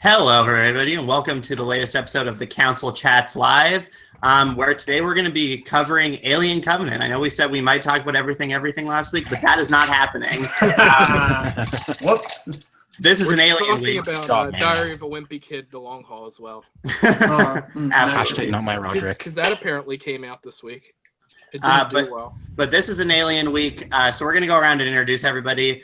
Hello, everybody, and welcome to the latest episode of the Council Chats Live, where today we're going to be covering Alien Covenant. I know we said we might talk about everything last week, but that is not happening. Whoops. This is We're an Alien talking week. about Diary of a Wimpy Kid, The Long Haul as well. Absolutely. Hashtag not my Roderick. Because that apparently came out this week. It didn't do well. But this is an Alien week, so we're going to go around and introduce everybody.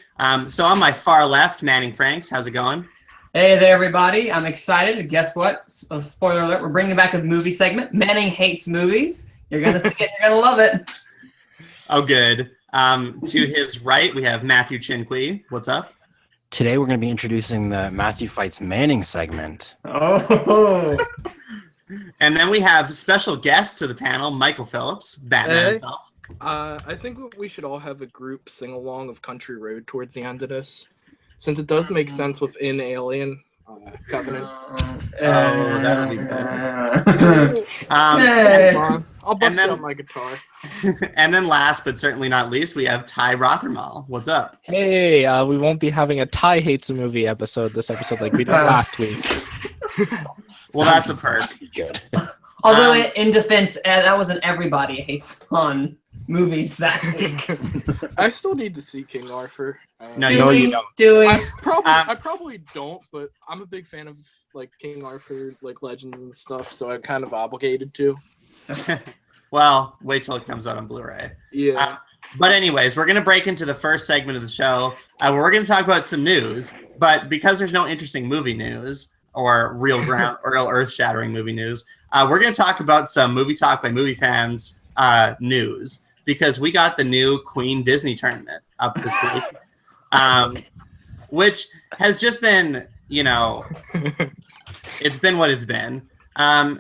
So on my far left, Manning Franks. How's it going? Hey there, everybody. I'm excited. Guess what? Spoiler alert, we're bringing back a movie segment. Manning hates movies. You're going to see it. You're going to love it. Oh, good. To his right, we have Mathieu Chin-Quee. What's up? Today we're going to be introducing the Matthew Fights Manning segment. Oh. And then we have special guest to the panel, Michael Phillips, Batman himself. I think we should all have a group sing-along of Country Road towards the end of this, since it does make sense within Alien Covenant. That would be good. I'll bust out my guitar. And then last but certainly not least, we have Ty Rothermal. What's up? Hey, we won't be having a Ty Hates a Movie episode this episode like we did last week. Well, that's a perk. Good. Although, in defense, that wasn't Everybody Hates on movies that week. I still need to see King Arthur. No, you don't. Do we? I probably don't, but I'm a big fan of like King Arthur, like legends and stuff, so I'm kind of obligated to. Well, wait till it comes out on Blu-ray. Yeah. But anyways, we're going to break into the first segment of the show where we're going to talk about some news. But because there's no interesting movie news or real earth-shattering movie news, we're going to talk about some movie talk by movie fans news, because we got the new Queen Disney tournament up this week, which has just been, it's been what it's been.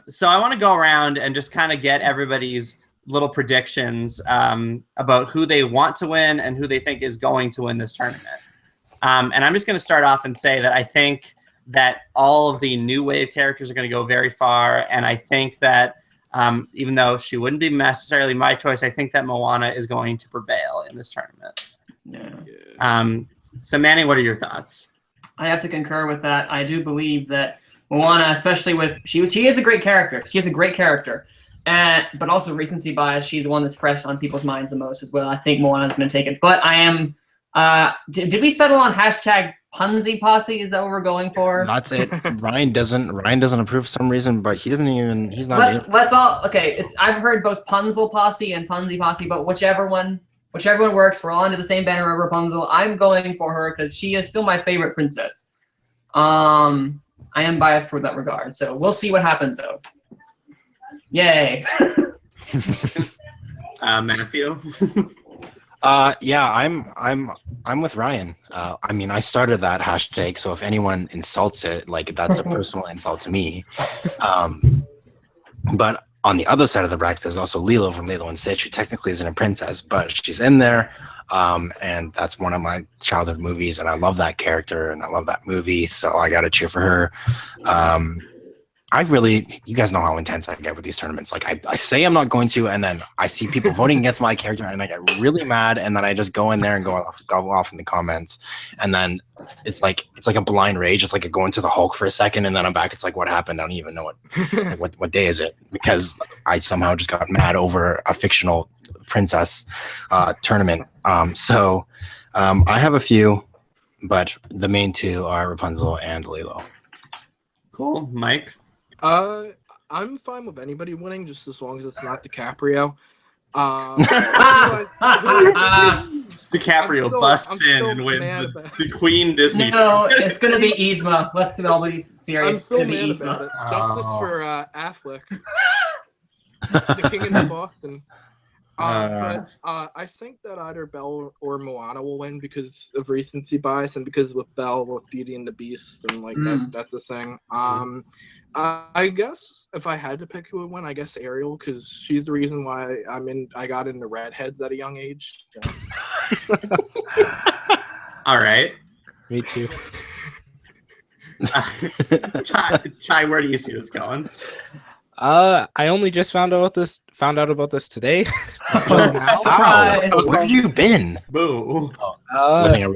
So I want to go around and just kind of get everybody's little predictions about who they want to win and who they think is going to win this tournament. And I'm just going to start off and say that I think that all of the new wave characters are going to go very far, and I think that even though she wouldn't be necessarily my choice, I think that Moana is going to prevail in this tournament. Yeah. So Manny, what are your thoughts? I have to concur with that. I do believe that Moana, especially with she is a great character. She is a great character, but also recency bias. She's the one that's fresh on people's minds the most as well. I think Moana's going to take it, but I am. Did we settle on hashtag Punzi Posse? Is that what we're going for? That's it. Ryan doesn't approve for some reason, but he's not. Let's all okay. I've heard both Punzel Posse and Punzi Posse, but whichever one works. We're all under the same banner of Rapunzel. I'm going for her because she is still my favorite princess. I am biased for that regard, so we'll see what happens though. Yay. Matthew. Yeah, I'm with Ryan. I mean, I started that hashtag, so if anyone insults it, like that's a personal insult to me. But on the other side of the bracket, there's also Lilo from Lilo and Stitch, who technically isn't a princess, but she's in there. And that's one of my childhood movies, and I love that character and I love that movie, so I got to cheer for her. You guys know how intense I get with these tournaments. Like I say I'm not going to, and then I see people voting against my character, and I get really mad, and then I just go in there and go off in the comments, and then it's like a blind rage. It's like I go into the Hulk for a second, and then I'm back. It's like, what happened? I don't even know what day is it, because I somehow just got mad over a fictional princess tournament. So I have a few, but the main two are Rapunzel and Lilo. Cool. Mike? I'm fine with anybody winning, just as long as it's not DiCaprio. DiCaprio busts in and wins the Queen Disney. No, it's going to be Yzma. Let's do all these series. I'm so mad about it. Justice for Affleck. The King of Boston. But I think that either Belle or Moana will win because of recency bias, and because with Belle, with Beauty and the Beast, and like that's a thing. I guess if I had to pick who would win, I guess Ariel, because she's the reason why I got into redheads at a young age. So. All right. Me too. Ty, where do you see this going? I only just found out about this today. Surprise! Where have you been? Boo. I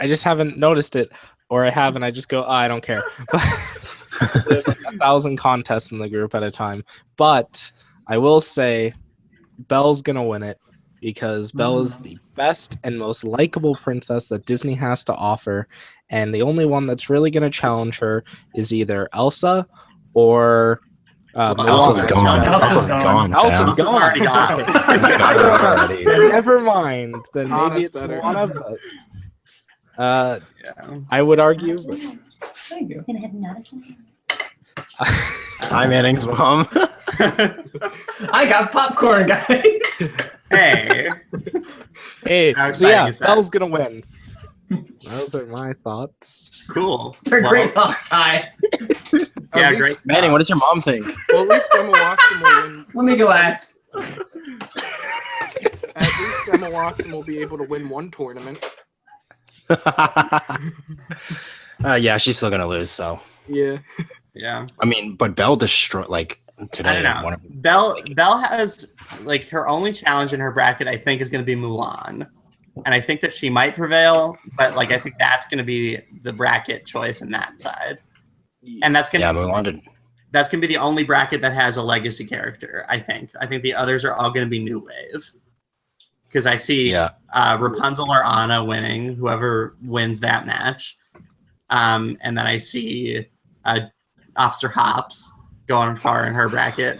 just haven't noticed it. or I have and I just go, I don't care. There's like 1,000 contests in the group at a time. But I will say Belle's gonna win it because Belle is the best and most likable princess that Disney has to offer, and the only one that's really gonna challenge her is either Elsa or Elsa's gone. Elsa's gone. Elsa's Elsa's already gone. Already. Never mind. Then maybe Anna's it's better. Moana, but Yeah. I would argue. But Thank you. Gonna have Madison. Hi, Manning's mom. I got popcorn, guys. Hey. hey, How so exciting yeah, is that? Belle's gonna win. Those are my thoughts. Cool. They're Well, great thoughts, Ty. Yeah, At great. least- Manning, what does your mom think? Well, at least Emma Watson will win. Let me go ask. At least Emma Watson will be able to win one tournament. Yeah, she's still gonna lose. So Yeah. Yeah. I mean, but Belle destroyed like today. I don't know. One of, Belle has like her only challenge in her bracket, I think, is going to be Mulan, and I think that she might prevail. But like, I think that's going to be the bracket choice in that side, and that's going yeah, to Mulan did. that's going to be the only bracket that has a legacy character. I think the others are all going to be new wave because I see Yeah, Rapunzel or Anna winning, whoever wins that match, and then I see Officer Hops going far in her bracket.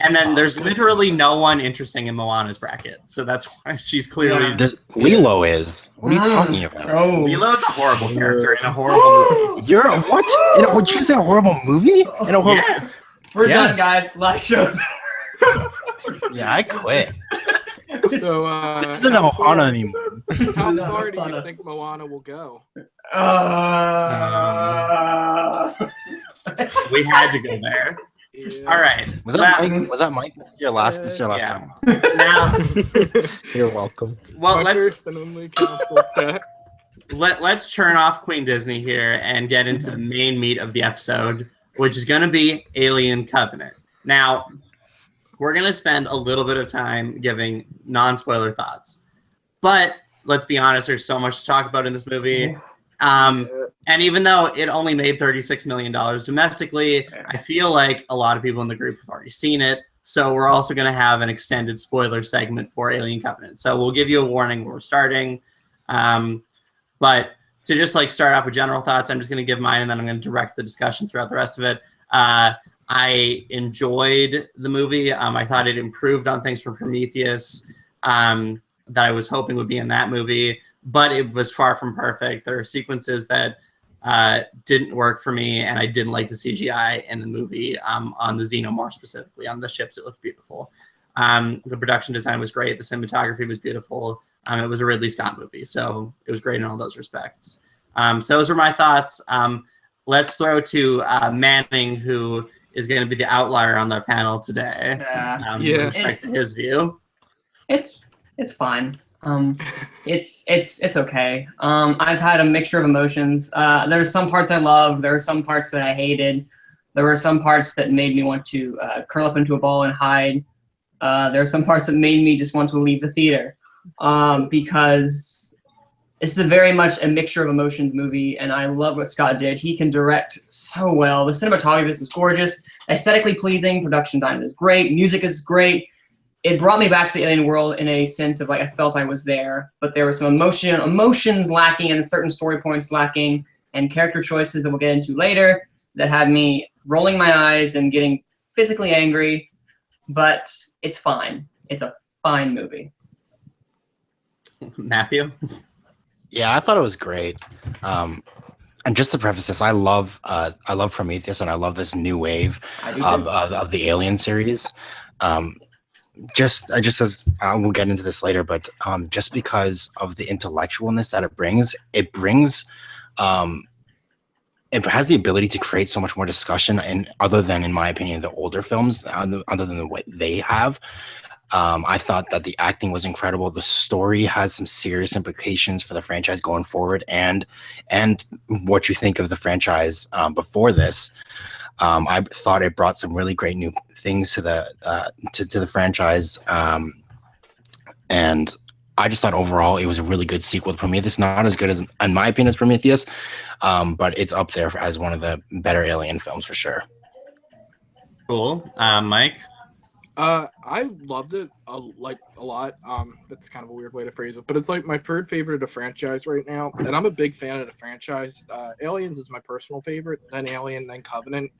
And then there's literally no one interesting in Moana's bracket. So that's why she's clearly... Yeah. Lilo is. What are you talking about? Oh. Lilo's a horrible character in a horrible movie. You're a what? Would you say a horrible movie? In a horrible... Yes. We're Yes. done, guys. Last show's Yeah, I quit. So, This isn't Ohana anymore. how far do you think Moana will go? We had to go there. Yeah. All right. Was that Mike? Was that Mike? This is your last. This is your last Yeah. time. Now, You're welcome. well, My let's first and only council set. let's churn off Queen Disney here and get into the main meat of the episode, which is going to be Alien Covenant. Now, we're going to spend a little bit of time giving non-spoiler thoughts, but let's be honest, there's so much to talk about in this movie. And even though it only made $36 million domestically, I feel like a lot of people in the group have already seen it. So we're also going to have an extended spoiler segment for Alien Covenant. So we'll give you a warning when we're starting. But to just like start off with general thoughts, I'm just going to give mine and then I'm going to direct the discussion throughout the rest of it. I enjoyed the movie. I thought it improved on things from Prometheus that I was hoping would be in that movie, but it was far from perfect. There are sequences that didn't work for me, and I didn't like the CGI in the movie on the Xenomorph specifically. On the ships, it looked beautiful. The production design was great. The cinematography was beautiful. It was a Ridley Scott movie, so it was great in all those respects. So those were my thoughts. Let's throw to Manning, who is going to be the outlier on the panel today. Yeah. Yeah. With respect to his view. It's fine. It's okay. I've had a mixture of emotions. There's some parts I loved. There were some parts that I hated. There were some parts that made me want to curl up into a ball and hide. There were some parts that made me just want to leave the theater because this is a very much a mixture of emotions movie, and I love what Scott did. He can direct so well. The cinematography is gorgeous, aesthetically pleasing, production design is great, music is great. It brought me back to the alien world in a sense of like I felt I was there, but there were some emotions lacking and certain story points lacking and character choices that we'll get into later that had me rolling my eyes and getting physically angry, but it's fine. It's a fine movie. Matthew? Yeah, I thought it was great. And just to preface this, I love Prometheus and I love this new wave I do of the Alien series. Just as we'll get into this later, but just because of the intellectualness that it brings, it has the ability to create so much more discussion, and other than, in my opinion, the older films, other than what they have. I thought that the acting was incredible. The story has some serious implications for the franchise going forward, and what you think of the franchise before this. I thought it brought some really great new things to the franchise, and I just thought overall it was a really good sequel to Prometheus. Not as good as, in my opinion, as Prometheus, but it's up there as one of the better Alien films for sure. Cool. Mike? I loved it a lot. That's kind of a weird way to phrase it, but it's like my third favorite of the franchise right now, and I'm a big fan of the franchise. Aliens is my personal favorite, then Alien, then Covenant.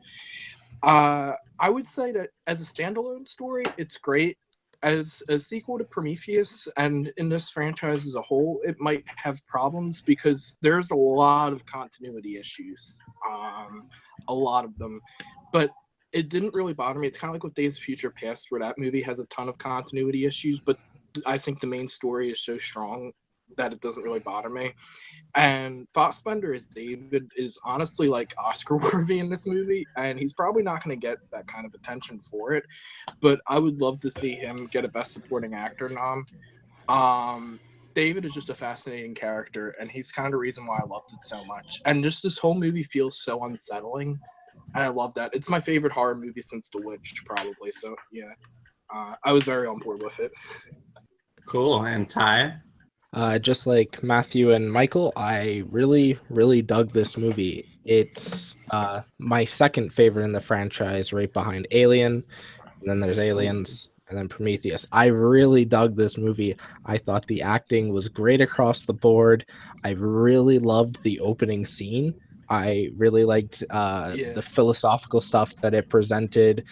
I would say that as a standalone story, it's great. As a sequel to Prometheus and in this franchise as a whole, it might have problems because there's a lot of continuity issues, a lot of them, but it didn't really bother me. It's kind of like with Days of Future Past, where that movie has a ton of continuity issues, but I think the main story is so strong that it doesn't really bother me. And Fassbender as David is honestly like Oscar worthy in this movie, and he's probably not going to get that kind of attention for it, but I would love to see him get a Best Supporting Actor nom. David is just a fascinating character, and he's kind of the reason why I loved it so much. And just this whole movie feels so unsettling, and I love that. It's my favorite horror movie since The Witch, probably. So yeah, I was very on board with it. Cool. And Ty? Just like Matthew and Michael, I really, really dug this movie. It's my second favorite in the franchise, right behind Alien, and then there's Aliens, and then Prometheus. I really dug this movie. I thought the acting was great across the board. I really loved the opening scene. I really liked the philosophical stuff that it presented,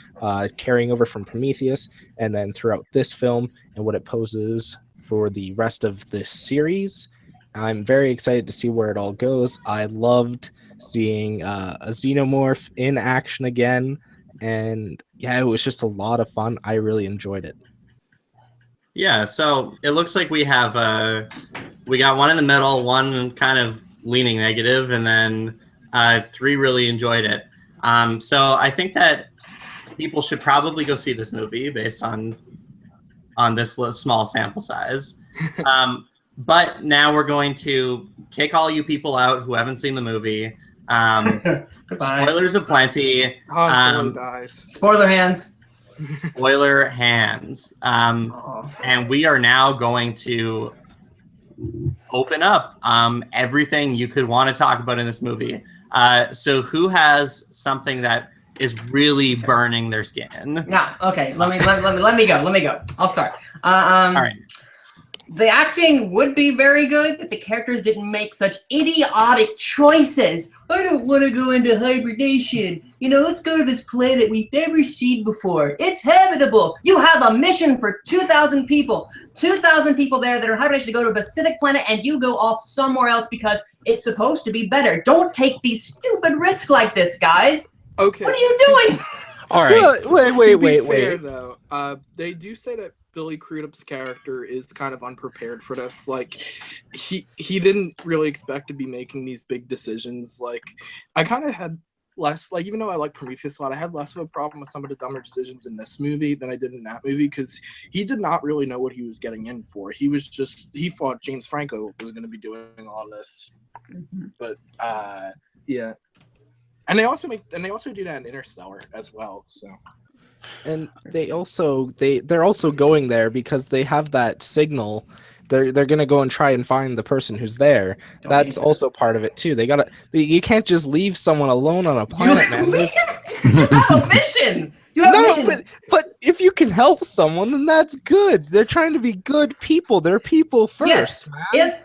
carrying over from Prometheus, and then throughout this film and what it poses for the rest of this series. I'm very excited to see where it all goes. I loved seeing a xenomorph in action again, and yeah, it was just a lot of fun. I really enjoyed it. Yeah, so it looks like we have we got one in the middle, one kind of leaning negative, and then 3 really enjoyed it. So I think that people should probably go see this movie based on this small sample size. But now we're going to kick all you people out who haven't seen the movie. Spoilers aplenty. Spoiler hands. Spoiler hands. And we are now going to open up everything you could want to talk about in this movie. So who has something that is really burning their skin? Yeah. Okay. Let me go. I'll start. All right. The acting would be very good if the characters didn't make such idiotic choices. I don't want to go into hibernation. Let's go to this planet we've never seen before. It's habitable. You have a mission for 2,000 people. 2,000 people there that are in hibernation to go to a Pacific planet, and you go off somewhere else because it's supposed to be better. Don't take these stupid risks like this, guys. Okay. What are you doing? All right. Wait. Fair, though, they do say that Billy Crudup's character is kind of unprepared for this. Like, he didn't really expect to be making these big decisions. Like, I kind of had less, like, even though I like Prometheus a lot, I had less of a problem with some of the dumber decisions in this movie than I did in that movie, because he did not really know what he was getting in for. He thought James Franco was going to be doing all this. But, yeah. And they also do that in Interstellar as well, so. And they're also going there because they have that signal. They're gonna go and try and find the person who's there. That's also part of it too. You can't just leave someone alone on a planet, man. You have a mission. But if you can help someone, then that's good. They're trying to be good people. They're people first. Yes. Man.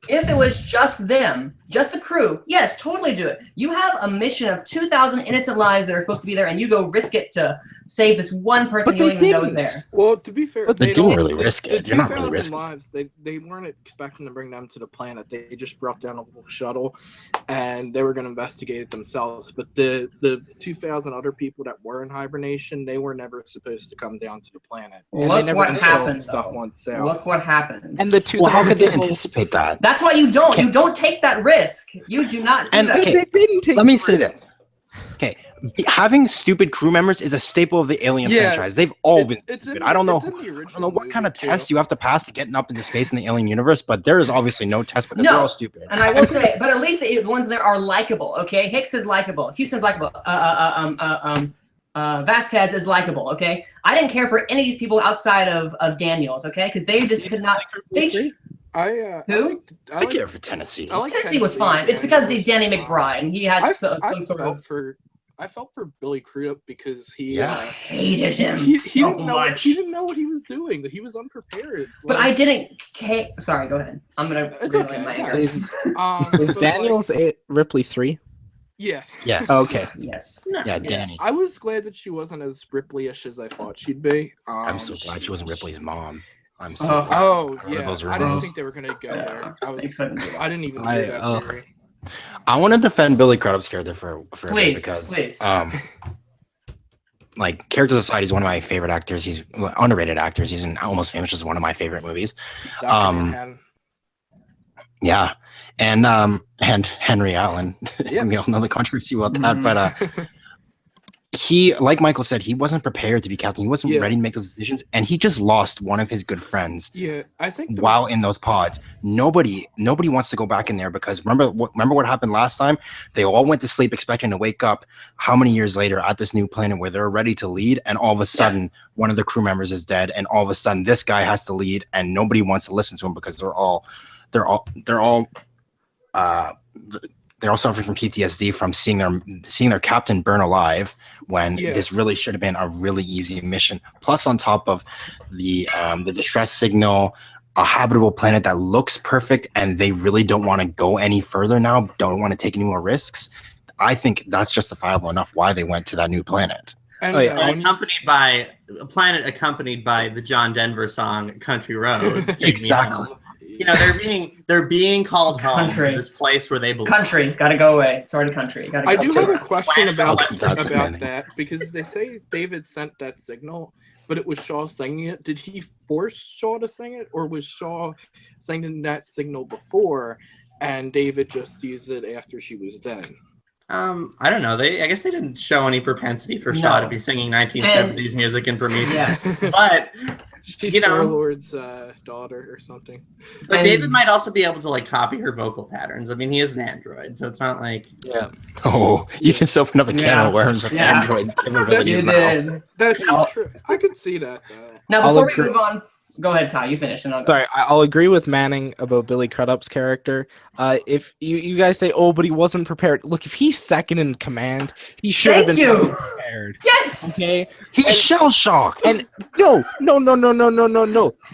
If it was just them, just the crew, yes, totally do it. You have a mission of 2,000 innocent lives that are supposed to be there, and you go risk it to save this one person you don't even know is there. Well, to be fair, they don't really risk it. You're not really risking lives. They weren't expecting to bring them to the planet. They just brought down a little shuttle, and they were going to investigate it themselves. But the 2,000 other people that were in hibernation, they were never supposed to come down to the planet. Look what happened. Look what happened. And the 2,000 how could they anticipate that? That's why you don't. You don't take that risk. You do not do that. Okay, they didn't take let me say that. Okay, having stupid crew members is a staple of the Alien franchise. They've all been stupid. I don't know what kind of tests you have to pass to getting up into space in the Alien universe, but there is obviously no test because they're all stupid. And I will say, but at least the ones there are likable. Okay, Hicks is likable. Houston's likable. Vasquez is likable. Okay, I didn't care for any of these people outside of Daniels. Okay, because they just could not. Who? I care for Tennessee. Tennessee was fine. It's because he's Danny McBride, and he had some sort of. I felt for Billy Crudup because he hated him so much. He didn't know what he was doing. He was unprepared. But I didn't. Sorry, go ahead. I'm gonna. It's okay. My anger. Is Daniels Ripley 3? Yeah. Yes. Okay. Yes. Yeah, Danny. I was glad that she wasn't as Ripley-ish as I thought she'd be. I'm so glad she wasn't Ripley's mom. I'm so glad. Oh yeah. Those I didn't think they were gonna go there. I didn't even hear that theory. I want to defend Billy Crudup's character for please, because please. Like characters aside, he's one of my favorite actors. He's underrated actors. He's in Almost Famous, which is one of my favorite movies. Yeah, and Henry Allen. Yeah. We all know the controversy about that, but he, like Michael said, he wasn't prepared to be captain. He wasn't ready to make those decisions, and he just lost one of his good friends. Yeah, I think while in those pods, nobody wants to go back in there because remember what happened last time? They all went to sleep expecting to wake up how many years later at this new planet where they're ready to lead, and all of a sudden one of the crew members is dead, and all of a sudden this guy has to lead, and nobody wants to listen to him because they're all suffering from PTSD from seeing their captain burn alive when this really should have been a really easy mission. Plus, on top of the distress signal, a habitable planet that looks perfect, and they really don't want to go any further now, don't want to take any more risks. I think that's justifiable enough why they went to that new planet. And accompanied by the John Denver song "Country Roads." Exactly. You know, they're being called home to this place where they belong. Country, gotta go away. Sorry, country. Gotta go. I do have a question about that because they say David sent that signal, but it was Shaw singing it. Did he force Shaw to sing it, or was Shaw singing that signal before, and David just used it after she was dead? I don't know. I guess they didn't show any propensity for Shaw to be singing 1970s music in Prometheus, but. She's Star-Lord's daughter or something. But David might also be able to like copy her vocal patterns. I mean, he is an android, so it's not like Oh, you just opened up a can of worms with android capabilities now. That's true. I could see that. Now, before we move on, go ahead, Ty. You finish. Sorry, I'll agree with Manning about Billy Crudup's character. If you guys say, "Oh, but he wasn't prepared," look, if he's second in command, he should have been prepared. Yes. Okay. He's shell shocked. And no.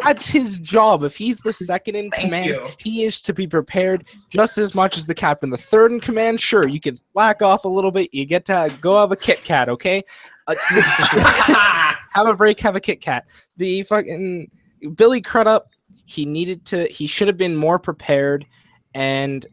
That's his job. If he's the second in command, he is to be prepared just as much as the captain. The third in command, sure, you can slack off a little bit. You get to go have a Kit Kat, okay? Have a break, have a Kit Kat. The fucking Billy Crudup, he should have been more prepared, and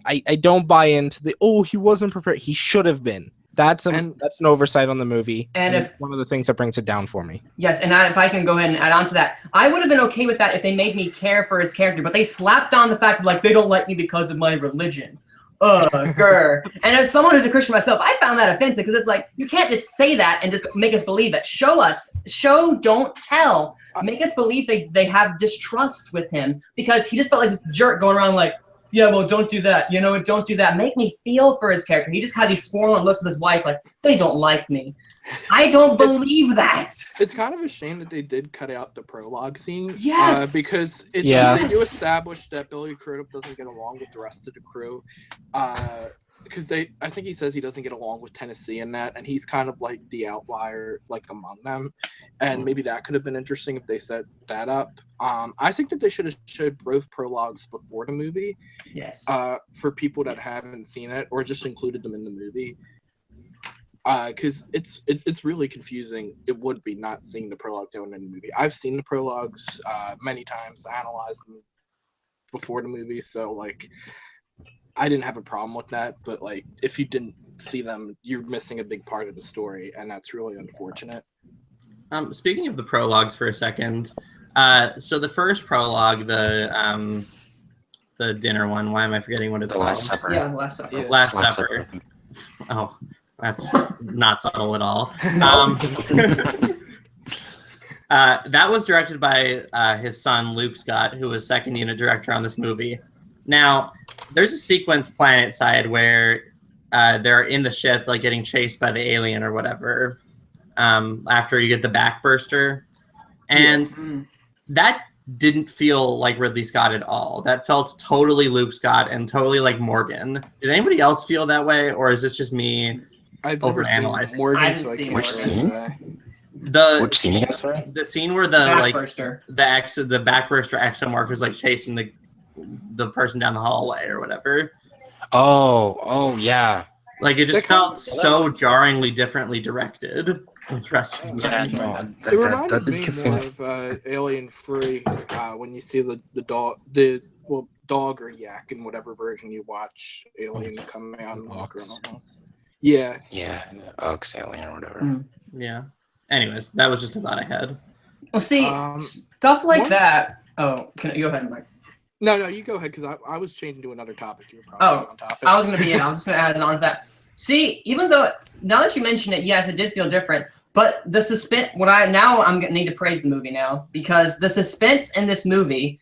I don't buy into he wasn't prepared. He should have been. That's an oversight on the movie, and it's one of the things that brings it down for me. Yes, and if I can go ahead and add on to that, I would have been okay with that if they made me care for his character, but they slapped on the fact that they don't like me because of my religion. And as someone who's a Christian myself, I found that offensive because it's like, you can't just say that and just make us believe it. Show, don't tell. Make us believe they have distrust with him because he just felt like this jerk going around like, yeah, well, don't do that. You know, don't do that. Make me feel for his character. He just had these swollen looks with his wife like, they don't like me. I don't believe that. It's kind of a shame that they did cut out the prologue scene. Yes. Because they do establish that Billy Crudup doesn't get along with the rest of the crew. Because I think he says he doesn't get along with Tennessee in that, and he's kind of like the outlier, like among them. And maybe that could have been interesting if they set that up. I think that they should have showed both prologues before the movie. Yes. For people that haven't seen it, or just included them in the movie. Because it's really confusing. It would be not seeing the prologue down in the movie. I've seen the prologues many times, analyzed them before the movie, so like I didn't have a problem with that. But like if you didn't see them, you're missing a big part of the story, and that's really unfortunate. Speaking of the prologues for a second, so the first prologue, the dinner one. Why am I forgetting what it's called? Last Supper. Yeah, Last Supper. Yeah. Last Supper. Oh. That's not subtle at all. That was directed by his son, Luke Scott, who was second unit director on this movie. Now, there's a sequence planetside where they're in the ship, like getting chased by the alien or whatever. after you get the backburster, and that didn't feel like Ridley Scott at all. That felt totally Luke Scott and totally like Morgan. Did anybody else feel that way, or is this just me overanalyzing? Which scene? Which scene again? Sorry? The scene where the backburster exomorph is like chasing the person down the hallway or whatever. Oh yeah. Like it just felt so jarringly differently directed from the rest of the movie. It reminded me more of Alien Free when you see the dog or yak in whatever version you watch Alien come out. Yeah. Yeah, Ox Alien or whatever. Yeah. Anyways, that was just a thought I had. Well, see, stuff like that. Oh, can you go ahead, Mike? No, you go ahead, because I was changing to another topic. You were probably on topic. I was going to be in. I'm just going to add on to that. See, even though, now that you mention it, yes, it did feel different. But the suspense, I'm going to need to praise the movie now, because the suspense in this movie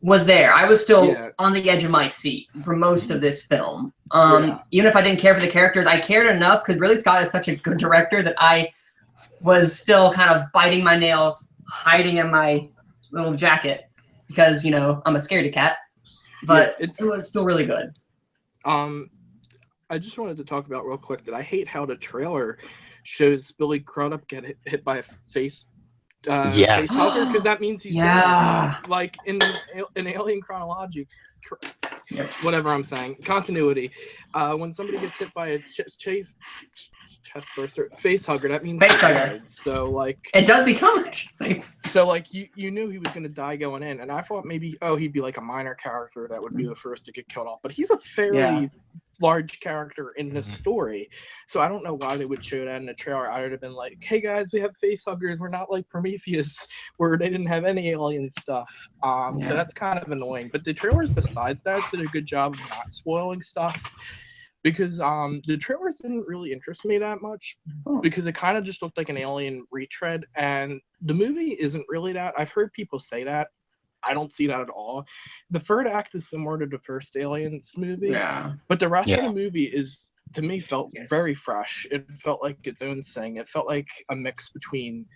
was there. I was still on the edge of my seat for most of this film. Even if I didn't care for the characters, I cared enough, because Ridley Scott is such a good director that I was still kind of biting my nails, hiding in my little jacket, because, I'm a scaredy cat. But it was still really good. I just wanted to talk about real quick that I hate how the trailer shows Billy Crudup get hit by a face hugger, because that means he's dead. Like in Alien chronology, whatever I'm saying, continuity. When somebody gets hit by a chest burster, face hugger, that means face hugger. So like it does become a face. So like you knew he was gonna die going in, and I thought maybe he'd be like a minor character that would be the first to get killed off, but he's a fairly large character in this story, so I don't know why they would show that in the trailer. I would have been like, hey guys, we have face huggers, we're not like Prometheus where they didn't have any alien stuff. So that's kind of annoying, but the trailers besides that did a good job of not spoiling stuff, because the trailers didn't really interest me that much, because it kind of just looked like an Alien retread, and the movie isn't really that. I've heard people say that. I don't see that at all. The third act is similar to the first Aliens movie, but the rest of the movie is, to me, felt very fresh. It felt like its own thing. It felt like a mix between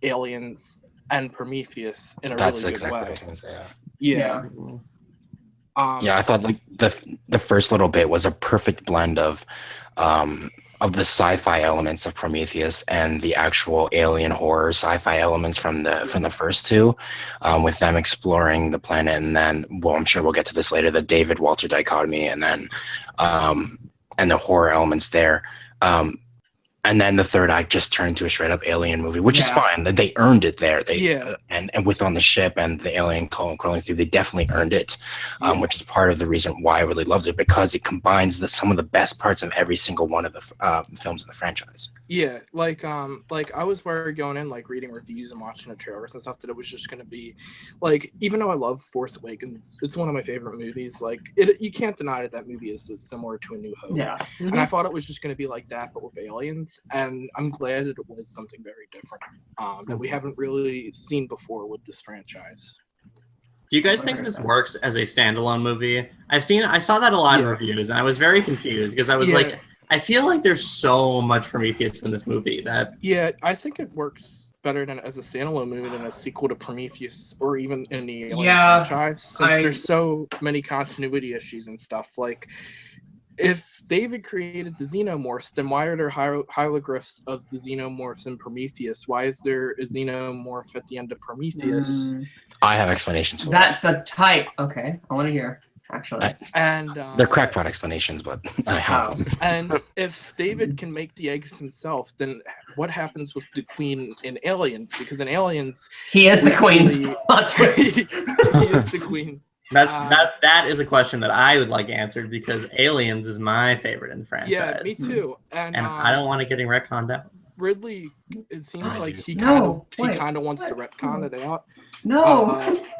Aliens and Prometheus in a really good way. What I was gonna say. Yeah, I thought like the first little bit was a perfect blend of the sci-fi elements of Prometheus and the actual alien horror sci-fi elements from the first two, with them exploring the planet, and then, well, I'm sure we'll get to this later, the David Walter dichotomy, and then and the horror elements there. And then the third act just turned into a straight up alien movie, which is fine. They earned it there. And with on the ship and the alien crawling through, they definitely earned it, which is part of the reason why I really loved it, because it combines some of the best parts of every single one of the films in the franchise. Yeah, like I was worried going in, like reading reviews and watching the trailers and stuff, that it was just gonna be like, even though I love Force Awakens, it's one of my favorite movies. Like you can't deny that movie is similar to A New Hope. And I thought it was just gonna be like that, but with aliens. And I'm glad it was something very different that we haven't really seen before with this franchise. Do you guys think this works as a standalone movie? I saw that a lot in reviews, and I was very confused, because I was like, I feel like there's so much Prometheus in this movie that... Yeah, I think it works better than as a standalone movie than a sequel to Prometheus, or even in the Alien franchise, since there's so many continuity issues and stuff. Like, if David created the xenomorphs, then why are there hieroglyphs of the xenomorphs in Prometheus? Why is there a xenomorph at the end of Prometheus? I have explanations for that. That's a type. Okay, I want to hear, actually. They're crackpot explanations, but I have them. And if David can make the eggs himself, then what happens with the queen in Aliens? Because in Aliens... He is the queen's plot twist. He is the queen. That is a question that I would like answered, because Aliens is my favorite in the franchise. Yeah, me too. And I don't want it getting retconned out. Ridley, it seems like he kind of wants to retcon it out.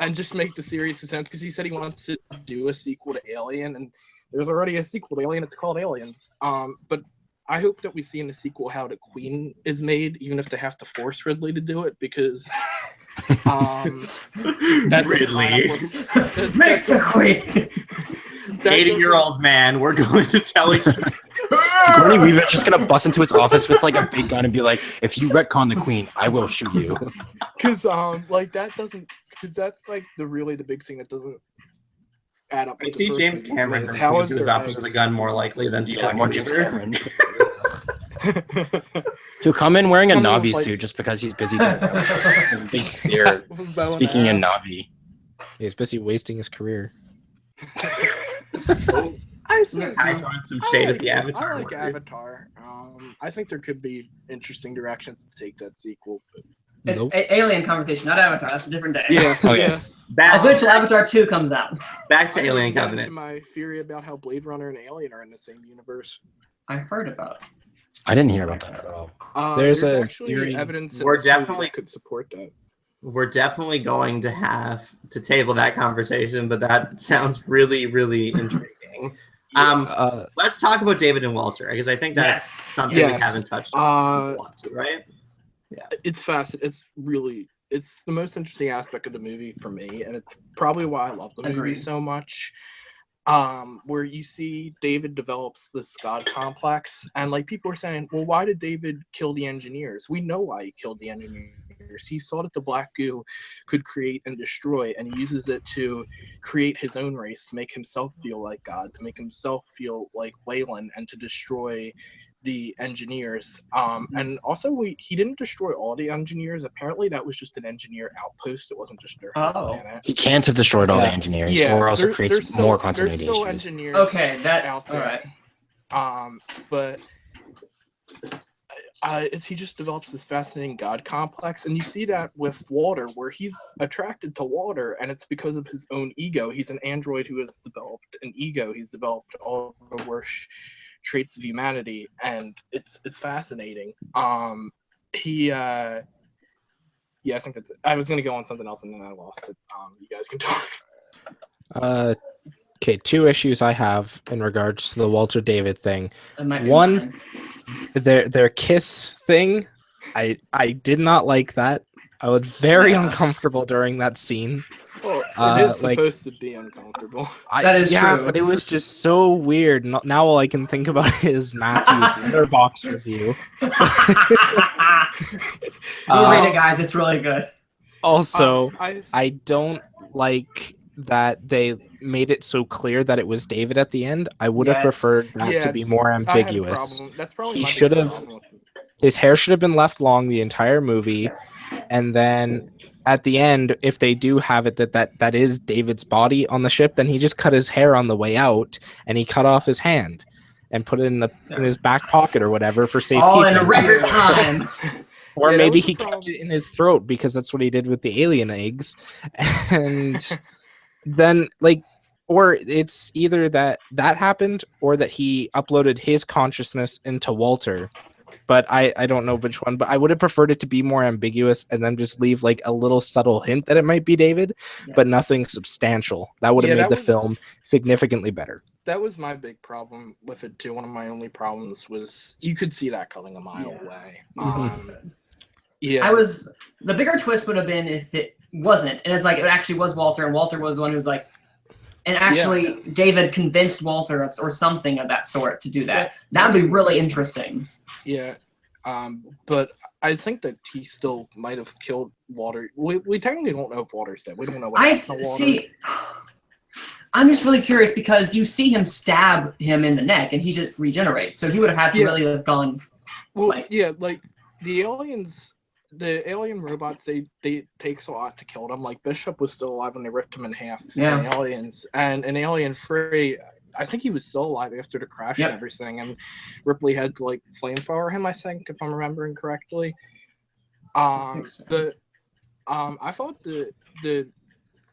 And just make the series his own, because he said he wants to do a sequel to Alien, and there's already a sequel to Alien. It's called Aliens. But I hope that we see in the sequel how the Queen is made, even if they have to force Ridley to do it, because that's Ridley. Make the Queen. 80-year-old man, we're going to tell you. Sigourney Weaver's just gonna bust into his office with like a big gun and be like, "If you retcon the Queen, I will shoot you." Because like that doesn't, because that's like the big thing that doesn't add up. I see James Cameron bursting bursting into his office with a gun more likely than Sigourney more James Weaver. Cameron. He'll come in wearing a Come in with, Navi like- suit just because he's busy doing his big spear, speaking in Navi. He's busy wasting his career. I think I throwing some shade at the Avatar. I like word. Avatar. I think there could be interesting directions to take that sequel. But... It's Nope. Alien conversation, not Avatar. That's a different day. Yeah. Oh, yeah. yeah. I'll wait till Back, Avatar 2 comes out. back to I Alien didn't get into Covenant. my theory about how Blade Runner and Alien are in the same universe. I heard about it. I didn't hear about that at all. There's a actually theory- evidence in We're this movie definitely- that could support that. We're definitely going to have to table that conversation, but that sounds really, really intriguing. Let's talk about David and Walter, because I think that's something we Yes. haven't touched on. Right? It's fascinating. It's the most interesting aspect of the movie for me, and it's probably why I love the movie Agreed. so much. Where you see David develops this god complex, and like people are saying, well, why did David kill the engineers? We know why he killed the engineers. He saw that the black goo could create and destroy, and he uses it to create his own race, to make himself feel like God, to make himself feel like Wayland, and to destroy the engineers. And also he didn't destroy all the engineers. Apparently that was just an engineer outpost. It wasn't just their planet. He can't have destroyed all the engineers, or else it creates there's more still- continuity there's still issues. engineers Okay, that out all there. right. But he just develops this fascinating god complex, and you see that with Walter, where he's attracted to Walter, and it's because of his own ego. He's an android who has developed an ego. He's developed all the worst traits of humanity, and it's fascinating. I think that's it. I was gonna go on something else and then I lost it. You guys can talk. Okay, two issues I have in regards to the Walter David thing. That might be One, mine. their kiss thing, I did not like that. I was very uncomfortable during that scene. Well, it is like- supposed to be uncomfortable. That is yeah, true. but it was just so weird. Now all I can think about is Matthew's letterbox review. Go read it, guys. It's really good. Also, I I don't like that they made it so clear that it was David at the end. I would have Yes. preferred that Yeah, to be more I had a ambiguous. problem. That's probably He my should biggest have- problem with it. His hair should have been left long the entire movie, and then at the end, if they do have it that is David's body on the ship, then he just cut his hair on the way out, and he cut off his hand and put it in his back pocket or whatever for All in safekeeping. a record time. Or Yeah, that maybe was he the kept problem. it in his throat because that's what he did with the alien eggs. And then or it's either that happened or that he uploaded his consciousness into Walter. But I don't know which one, but I would have preferred it to be more ambiguous and then just leave like a little subtle hint that it might be David, but Yes. nothing substantial. That would have Yeah, made the that was- film significantly better. That was my big problem with it too. One of my only problems was you could see that coming a mile away. Yeah, The bigger twist would have been if it wasn't, and it's like it actually was Walter, and Walter was the one who was like, and actually David convinced Walter or something of that sort to do that. That would be really interesting. yeah. But I think that he still might have killed Walter. We technically don't know if Walter's dead. We don't know what I happened to Walter. see. I'm just really curious because you see him stab him in the neck, and he just regenerates. So he would have had to Yeah. really have gone. Well, like- yeah, like the aliens, the alien robots, they takes a lot to kill them. Like Bishop was still alive when they ripped him in half. Yeah. in Aliens, and in Alien Free, I think he was still alive after the crash Yep. and everything. And Ripley had to like flamethrower him, I think, if I'm remembering correctly. think so. I thought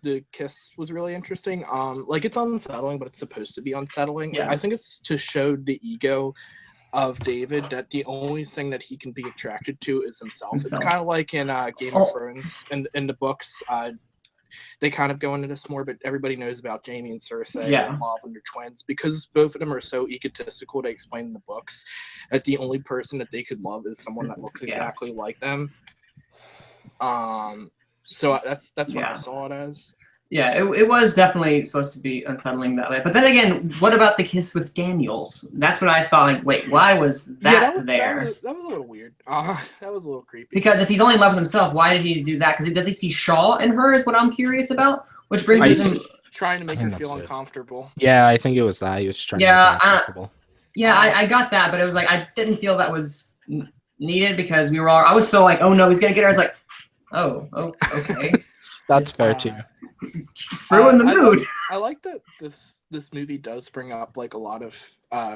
the kiss was really interesting. Like it's unsettling, but it's supposed to be unsettling. Yeah. I think it's to show the ego of David that the only thing that he can be attracted to is himself. It's Himself. kind of like in Game Oh. of Thrones in the books. They kind of go into this more, but everybody knows about Jaime and Cersei Yeah. and Love and their twins because both of them are so egotistical. They explain in the books that the only person that they could love is someone that looks Yeah. exactly like them. So that's what Yeah. I saw it as. Yeah, it was definitely supposed to be unsettling that way. But then again, what about the kiss with Daniels? That's what I thought. Like, wait, why was that there? That was a little weird. That was a little creepy. Because if he's only in love with himself, why did he do that? Because does he see Shaw in her? Is what I'm curious about. Which brings me to trying to make her feel uncomfortable. Yeah, I think it was that. He was trying to make her uncomfortable. I got that, but it was like I didn't feel that was needed because we were all. I was so like, oh no, he's gonna get her. I was like, oh okay. That's fair too. Ruin the mood. I like that this movie does bring up like a lot of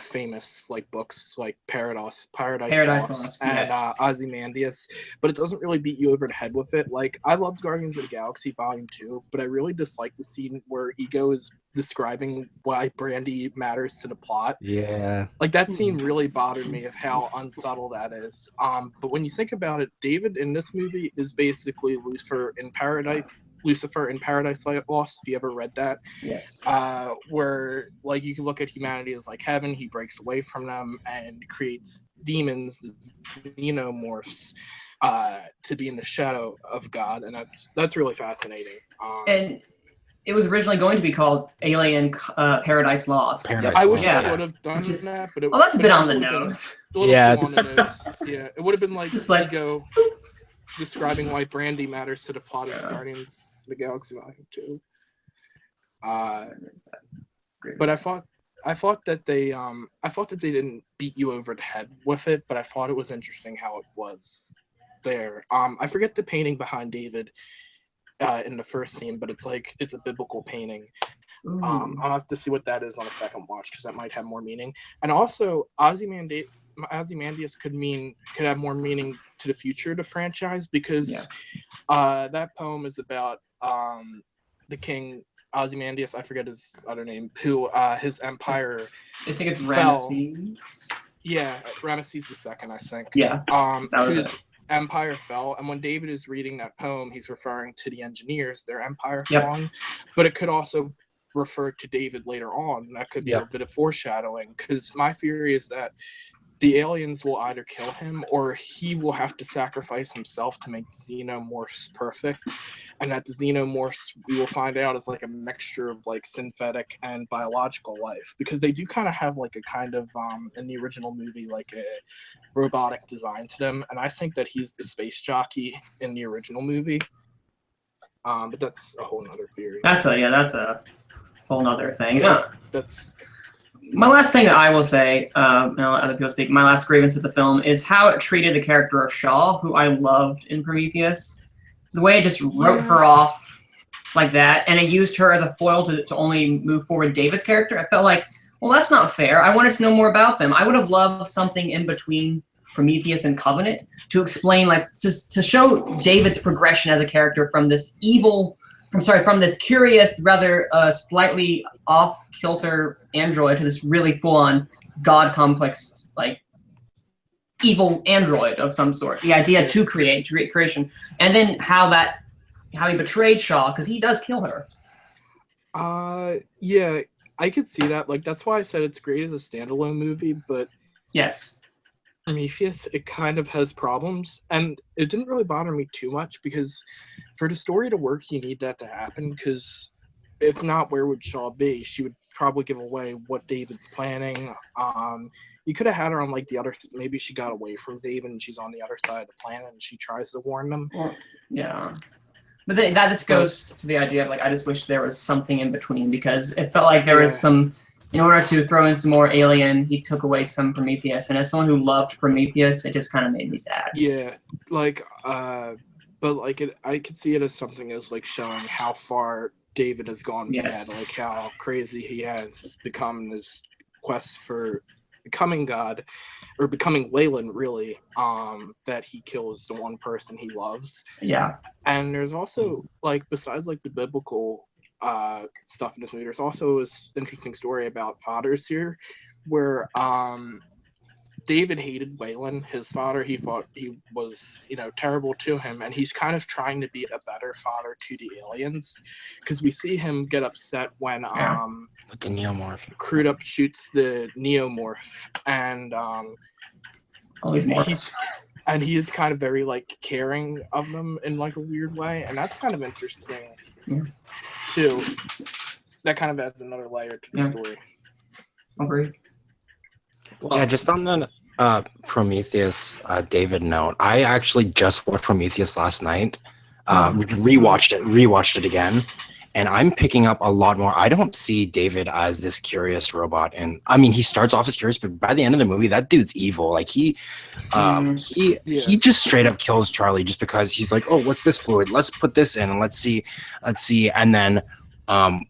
famous like books like Paradise Lost and Ozymandias, but it doesn't really beat you over the head with it. Like I loved Guardians of the Galaxy Volume 2, but I really dislike the scene where Ego is describing why Brandy matters to the plot. Yeah. Like that scene really bothered me of how unsubtle that is. But when you think about it, David in this movie is basically Lucifer in Paradise Lost, if you ever read that. Yes. Where like you can look at humanity as like heaven, he breaks away from them and creates demons, xenomorphs, to be in the shadow of God, and that's really fascinating. And it was originally going to be called Alien Paradise Lost. I wish I would have done that, but that's a bit on the nose. Yeah, it would have been like just Ego describing why Brandy matters to the plot of Guardians of the Galaxy Volume 2. But I thought that they didn't beat you over the head with it, but I thought it was interesting how it was there. I forget the painting behind David in the first scene, but it's a biblical painting. I'll have to see what that is on a second watch because that might have more meaning. And also, Ozymandias could have more meaning to the future of the franchise because that poem is about the king Ozymandias, I forget his other name, who his empire I think it's Ramesses. Yeah, Ramesses II, I think. Yeah. Whose empire fell, and when David is reading that poem, he's referring to the engineers, their empire falling, but it could also refer to David later on. That could be a bit of foreshadowing, because my theory is that the aliens will either kill him or he will have to sacrifice himself to make xenomorphs perfect, and that the xenomorphs we will find out is like a mixture of like synthetic and biological life, because they do kind of have like a kind of in the original movie like a robotic design to them, and I think that he's the space jockey in the original movie, but that's a whole nother theory. That's a whole nother thing. That's my last thing that I will say, and I'll let other people speak, my last grievance with the film is how it treated the character of Shaw, who I loved in Prometheus. The way it just wrote her off like that, and it used her as a foil to only move forward David's character. I felt like, well, that's not fair. I wanted to know more about them. I would have loved something in between Prometheus and Covenant to explain, like, to show David's progression as a character from this from this curious, rather slightly off-kilter android to this really full-on god complex, like, evil android of some sort. The idea to create creation, and then how he betrayed Shaw, because he does kill her. Yeah, I could see that. Like, that's why I said it's great as a standalone movie, but yes, Prometheus, it kind of has problems, and it didn't really bother me too much, because for the story to work, you need that to happen, because if not, where would Shaw be? She would probably give away what David's planning. You could have had her on like the other, maybe she got away from David and she's on the other side of the planet and she tries to warn them. Yeah. But that just goes to the idea of, like, I just wish there was something in between, because it felt like there was some, in order to throw in some more Alien, he took away some Prometheus, and as someone who loved Prometheus, it just kind of made me sad. Yeah, like, but like I could see it as something as like showing how far David has gone mad, like how crazy he has become in his quest for becoming God, or becoming Leyland, really, that he kills the one person he loves. Yeah. And there's also, like, besides like the biblical stuff in this movie, there's also this interesting story about fathers here, where David hated Wayland, his father. He thought he was, terrible to him, and he's kind of trying to be a better father to the aliens, because we see him get upset when with the neomorph, Crude Up shoots the neomorph, and he is kind of very like caring of them in like a weird way, and that's kind of interesting too. That kind of adds another layer to the story. Agreed. Well, Yeah, just on the Prometheus David note, I actually just watched Prometheus last night. Rewatched it again, and I'm picking up a lot more. I don't see David as this curious robot, and I mean, he starts off as curious, but by the end of the movie, that dude's evil. Like he just straight up kills Charlie just because he's like, oh, what's this fluid? Let's put this in and let's see, and then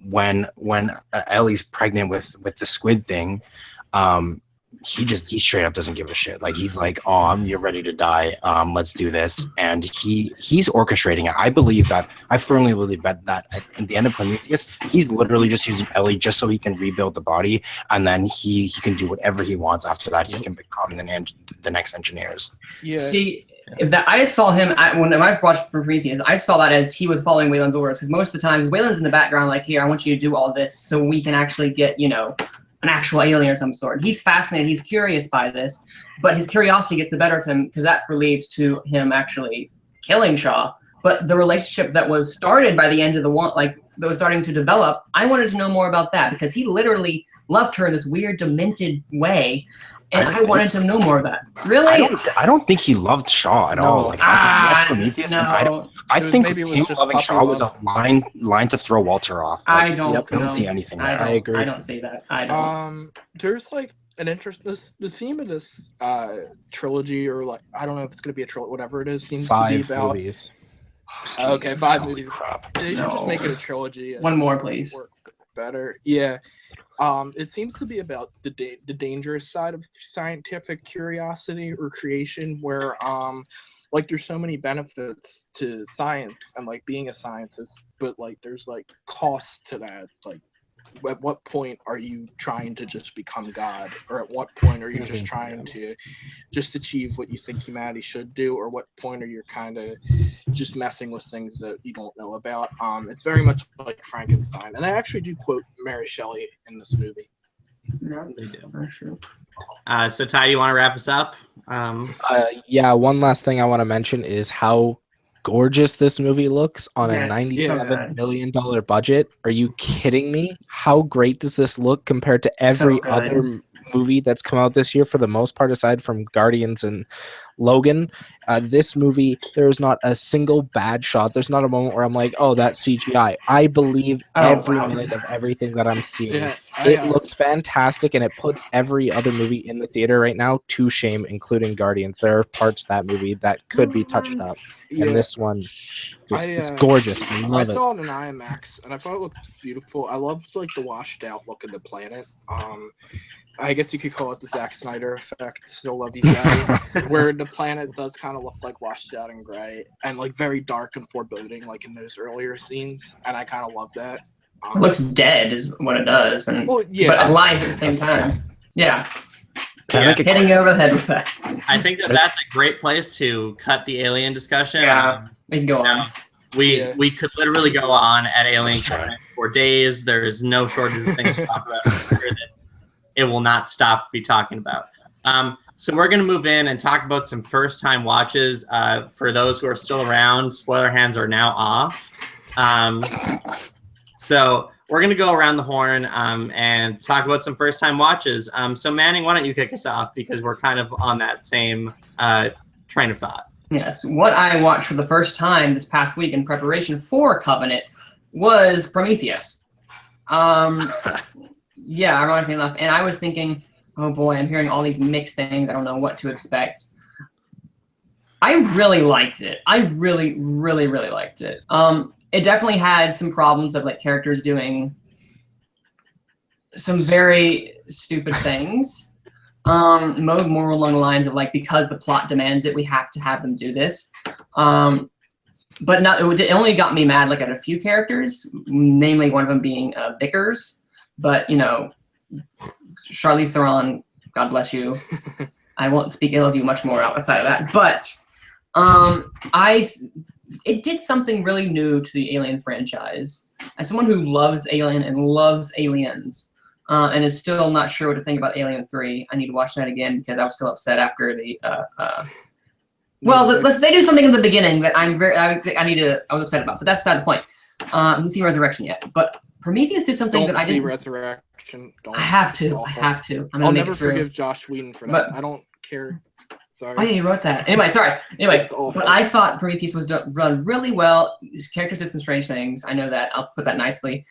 when Ellie's pregnant with the squid thing, he straight up doesn't give a shit. Like he's like, oh, you're ready to die. Let's do this. And he's orchestrating it. I firmly believe that at the end of Prometheus, he's literally just using Ellie just so he can rebuild the body, and then he can do whatever he wants after that. He can become the next engineers. Yeah. See, I just saw him when I watched Prometheus. I saw that as he was following Wayland's orders, because most of the times Wayland's in the background, like, here, I want you to do all this so we can actually get, an actual alien of some sort. He's fascinated. He's curious by this, but his curiosity gets the better of him because that leads to him actually killing Shaw. But the relationship that was started by the end of the one, like that was starting to develop, I wanted to know more about that because he literally loved her in this weird, demented way, and I wanted to know more of that. Really? I don't think he loved Shaw at all. Like Prometheus. No. I think him loving Shaw was a line to throw Walter off. Like, I don't see anything there. I agree. I don't see that. I don't. There's like an interest. This theme of this trilogy, or like I don't know if it's gonna be a trilogy, whatever it is, seems to be about 5 movies. Okay, 5 movies. Crap. They should just make it a trilogy. One more, please. Work better. Yeah. It seems to be about the dangerous side of scientific curiosity or creation, where like there's so many benefits to science and like being a scientist, but like there's like costs to that. Like, at what point are you trying to just become God, or at what point are you just trying to just achieve what you think humanity should do, or what point are you kind of just messing with things that you don't know about? It's very much like Frankenstein, and I actually do quote Mary Shelley in this movie. Yeah, they do. For sure. So Ty, do you want to wrap us up? Yeah, one last thing I want to mention is how gorgeous this movie looks on a $97 million budget. Are you kidding me? How great does this look compared to every other movie that's come out this year, for the most part, aside from Guardians and Logan? This movie, there is not a single bad shot. There's not a moment where I'm like, oh, that's CGI. I believe every minute of everything that I'm seeing. It looks fantastic, and it puts every other movie in the theater right now to shame, including Guardians. There are parts of that movie that could be touched up, and this one, it's gorgeous. I saw it in IMAX, and I thought it looked beautiful. I loved like the washed out look of the planet. I guess you could call it the Zack Snyder effect. Still love you guys, where the planet does kind of look like washed out and gray, and like very dark and foreboding, like in those earlier scenes. And I kind of love that. It looks dead, is what it does, and but alive at the same time. Yeah. Hitting you over the head with that. I think that's a great place to cut the alien discussion. Yeah, we can go on. We could literally go on at Alien for days. There is no shortage of things to talk about. It will not stop be talking about. So we're going to move in and talk about some first-time watches. For those who are still around, spoiler hands are now off. So we're going to go around the horn and talk about some first-time watches. So Manning, why don't you kick us off, because we're kind of on that same train of thought. Yes, what I watched for the first time this past week in preparation for Covenant was Prometheus. Yeah, ironically enough. And I was thinking, oh boy, I'm hearing all these mixed things. I don't know what to expect. I really liked it. I really, really, really liked it. It definitely had some problems of like characters doing some very stupid things. More along the lines of like, because the plot demands it, we have to have them do this. But it only got me mad like at a few characters, namely one of them being Vickers. But, Charlize Theron, God bless you. I won't speak ill of you much more outside of that. But it did something really new to the Alien franchise. As someone who loves Alien and loves aliens, and is still not sure what to think about Alien 3, I need to watch that again because I was still upset after the... they do something in the beginning that I was upset about, but that's not the point. I haven't seen Resurrection yet, but Prometheus did something that I didn't. Resurrection. Don't. I have to. Awful. I have to. I'll never forgive Josh Whedon for that. I don't care. Sorry. Oh yeah, he wrote that. Anyway, sorry. Anyway, It's awful. but I thought Prometheus was run really well. His characters did some strange things. I know that. I'll put that nicely.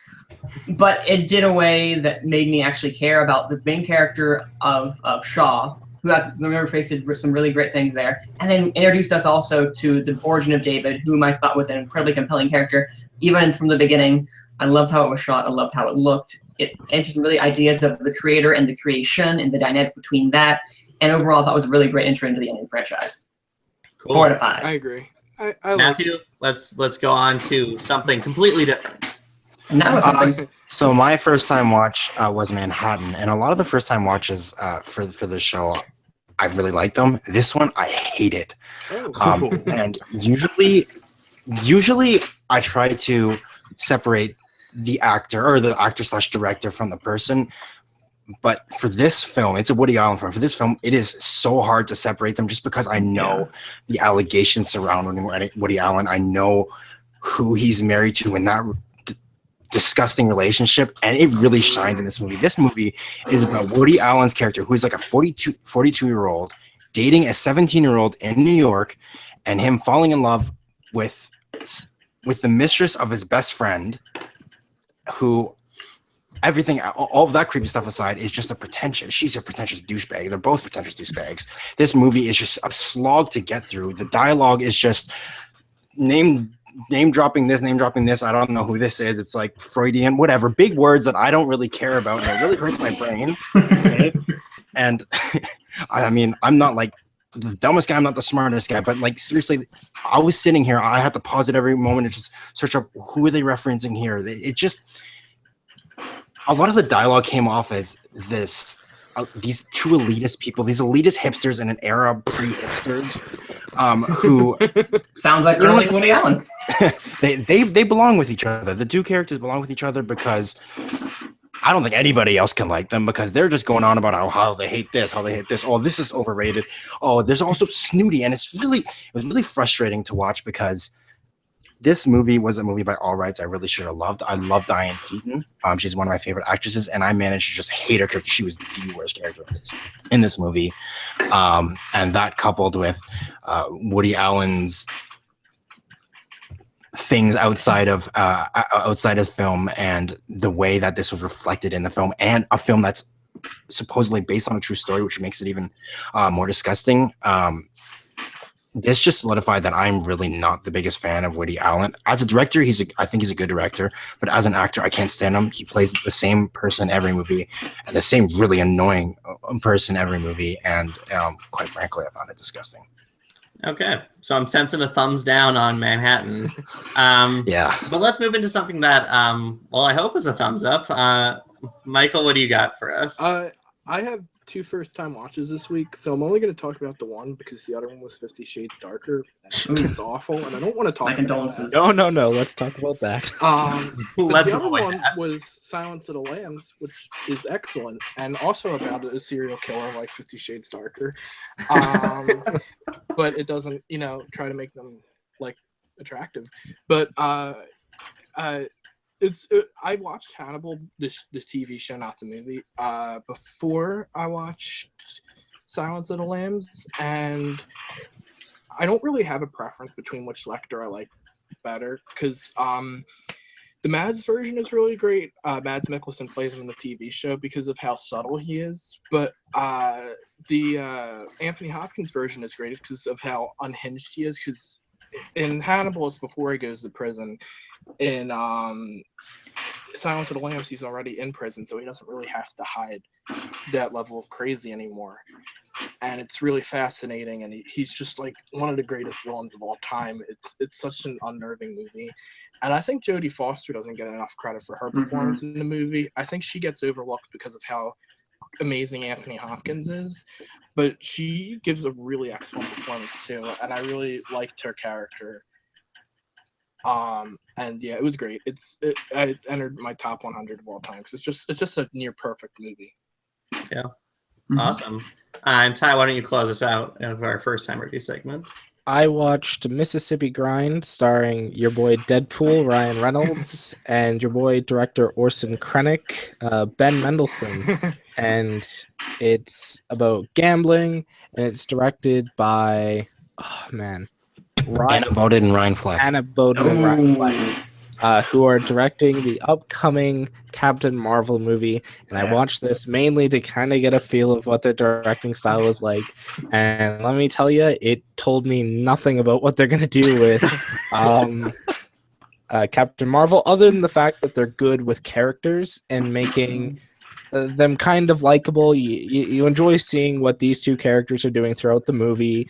But it did a way that made me actually care about the main character of Shaw, who I remember did some really great things there, and then introduced us also to the origin of David, whom I thought was an incredibly compelling character, even from the beginning. I loved how it was shot. I loved how it looked. It answered some really ideas of the creator and the creation and the dynamic between that. And overall, I thought it was a really great entry into the Alien franchise. Cool. 4 out of 5. I agree. I Matthew, let's go on to something completely different. And that was something. So my first time watch was Manhattan, and a lot of the first time watches for the show, I really liked them. This one, I hate it. And usually I try to separate the actor or the actor/director from the person. But for this film, it's a Woody Allen film. For this film, it is so hard to separate them just because I know the allegations surrounding Woody Allen. I know who he's married to in that disgusting relationship, and it really shines in this movie. This movie is about Woody Allen's character, who is like a 42-year-old dating a 17-year-old in New York, and him falling in love with the mistress of his best friend, who everything, all of that creepy stuff aside, is just she's a pretentious douchebag. They're both pretentious douchebags. This movie is just a slog to get through. The dialogue is just name dropping this. I don't know who this is. It's like Freudian, whatever, big words that I don't really care about, and it really hurts my brain. And I mean, I'm not like the dumbest guy, I'm not the smartest guy, but like seriously, I was sitting here, I had to pause it every moment and just search up who are they referencing here. It just, a lot of the dialogue came off as these two elitist people, these elitist hipsters in an era pre-hipsters, who sounds like early Woody Allen. they belong with each other. The two characters belong with each other because I don't think anybody else can like them, because they're just going on about how they hate this, how they hate this. Oh, this is overrated. Oh, there's also snooty, and it was really frustrating to watch because this movie was a movie by all rights I really should have loved. I love Diane Keaton. She's one of my favorite actresses, and I managed to just hate her character. She was the worst character in this movie. And that coupled with Woody Allen's things outside of film, and the way that this was reflected in the film, and a film that's supposedly based on a true story, which makes it even more disgusting. This just solidified that I'm really not the biggest fan of Woody Allen. As a director, I think he's a good director, but as an actor, I can't stand him. He plays the same person every movie, and the same really annoying person every movie, and quite frankly, I found it disgusting. Okay, so I'm sensing a thumbs down on Manhattan. Yeah. But let's move into something that, well, I hope is a thumbs up. Michael, what do you got for us? I have 2 first-time watches this week, so I'm only going to talk about the one because the other one was 50 Shades Darker. It's awful, and I don't want to talk about that. No. Let's talk about that. Let's the other avoid one that. was Silence of the Lambs, which is excellent, and also about a serial killer like 50 Shades Darker. But it doesn't, try to make them like attractive. But I watched Hannibal, this TV show, not the movie, before I watched Silence of the Lambs, and I don't really have a preference between which Lecter I like better, because the Mads version is really great. Mads Mikkelsen plays him in the TV show because of how subtle he is, but the Anthony Hopkins version is great because of how unhinged he is, because in Hannibal, it's before he goes to prison. In Silence of the Lambs, he's already in prison, so he doesn't really have to hide that level of crazy anymore. And it's really fascinating, and he's just like one of the greatest villains of all time. It's such an unnerving movie. And I think Jodie Foster doesn't get enough credit for her performance in the movie. I think she gets overlooked because of how amazing Anthony Hopkins is, but she gives a really excellent performance too, and I really liked her character. And yeah, it was great. It entered my top 100 of all time because it's just a near perfect movie. Yeah, awesome. And Ty, why don't you close us out of our first time review segment? I watched Mississippi Grind, starring your boy Deadpool, Ryan Reynolds, and your boy director Orson Krennic, Ben Mendelsohn. And it's about gambling, and it's directed by, Anna Bowden and Ryan Fleck. Anna Bowden and Ryan Fleck, who are directing the upcoming Captain Marvel movie. And I watched this mainly to kind of get a feel of what their directing style is like. And let me tell you, it told me nothing about what they're going to do with Captain Marvel, other than the fact that they're good with characters and making them kind of likable. You enjoy seeing what these two characters are doing throughout the movie.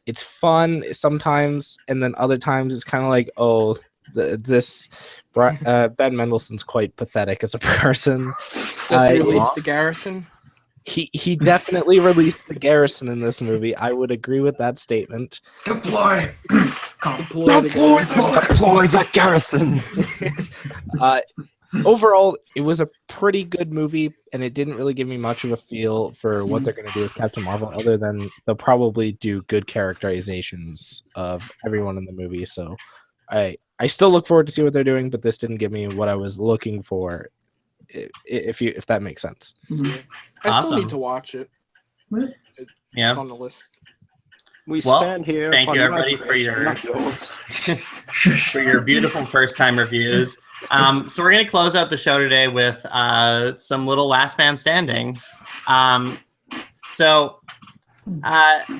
It's fun sometimes, and then other times it's kind of like, oh, Ben Mendelsohn's quite pathetic as a person. Does he release the Garrison? He definitely released the Garrison in this movie. I would agree with that statement. Deploy the Garrison. Overall, it was a pretty good movie, and it didn't really give me much of a feel for what they're going to do with Captain Marvel, other than they'll probably do good characterizations of everyone in the movie. So I still look forward to see what they're doing, but this didn't give me what I was looking for, if that makes sense. I still need to watch it. It's on the list. We stand here. Thank you, everybody, for your beautiful first-time reviews. So we're going to close out the show today with some little last man standing. So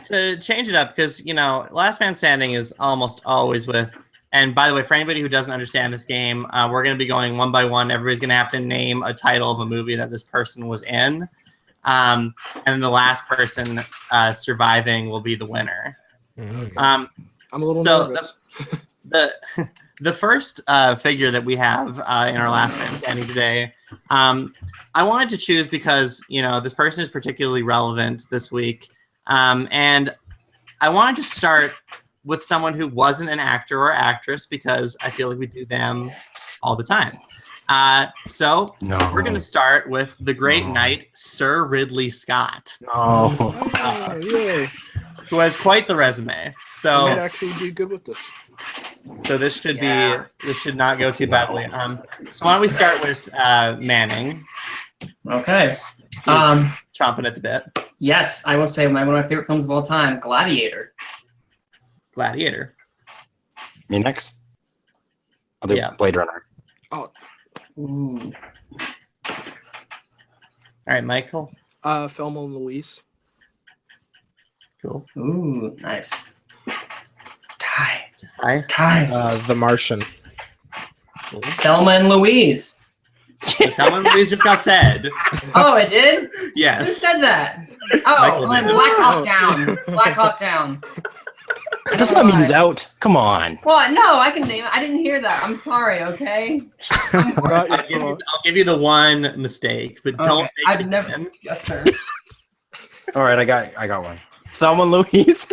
to change it up, because, last man standing is almost always with, and by the way, for anybody who doesn't understand this game, we're going to be going one by one. Everybody's going to have to name a title of a movie that this person was in. And the last person surviving will be the winner. I'm a little nervous. The first figure that we have in our last man standing today, I wanted to choose because this person is particularly relevant this week, and I wanted to start with someone who wasn't an actor or actress because I feel like we do them all the time. So we're going to start with the great knight, Sir Ridley Scott. Yes. Who has quite the resume. So I might actually be good with this. So this should not go too badly. So why don't we start with Manning? Okay. Chomping at the bit. Yes, I will say one of my favorite films of all time, Gladiator. Gladiator. Me next. I'll do Blade Runner. Oh. Ooh. All right, Michael. Thelma and Louise. Cool. Ooh, nice. Ty. The Martian. Cool. Thelma and Louise. Thelma and Louise just got said. Oh, it did? Yes. Who said that? Oh, then Black Hawk Down. Black Hawk Down. That's not mean he's out. Come on. Well, no, I can name it. I didn't hear that. I'm sorry, okay? I'll give you the one mistake, but don't make I've it never. again. Yes, sir. All right, I got one. Thelma and Louise.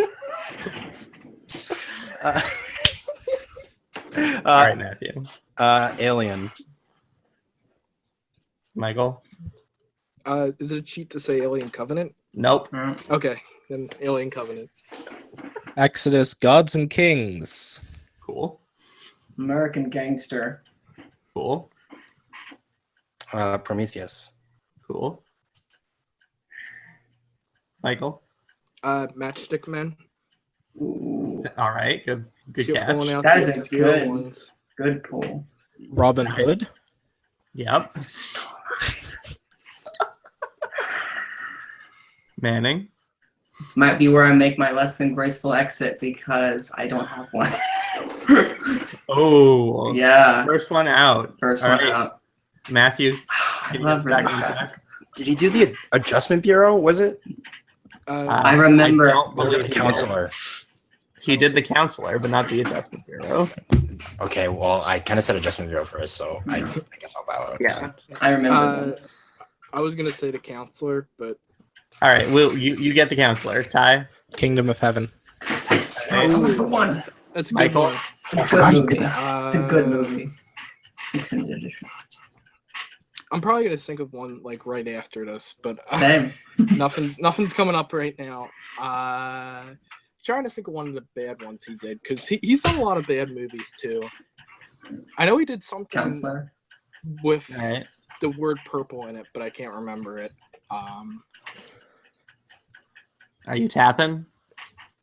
All right, Matthew. Alien. Michael. Is it a cheat to say Alien Covenant? Nope. Okay, then Alien Covenant. Exodus, Gods and Kings. Cool. American Gangster. Cool. Prometheus. Cool. Michael. Matchstick Men. Ooh. All right. Good catch. That is a good pull. Robin Hood. Yep. Manning. This might be where I make my less than graceful exit because I don't have one. Oh. Yeah. First one out. First All one right. out. Matthew. I love Ridley back on Scott. track? Did he do the Adjustment Bureau? Was it? I remember. I don't believe the Counselor? He did the Counselor, but not the Adjustment Bureau. Okay, well, I kind of said Adjustment Bureau first, so I guess I'll bow out. Yeah. I remember. I was gonna say the Counselor, but All right. Will you get the Counselor? Ty. Kingdom of Heaven. That was the one. that's a Michael. good one. It's a good movie. It's a good movie. Extended edition. I'm probably gonna think of one like right after this, but Same. nothing's coming up right now. trying to think of one of the bad ones he did, because he's done a lot of bad movies too. I know he did something Counselor. with Right. the word purple in it, but I can't remember it. Are you tapping?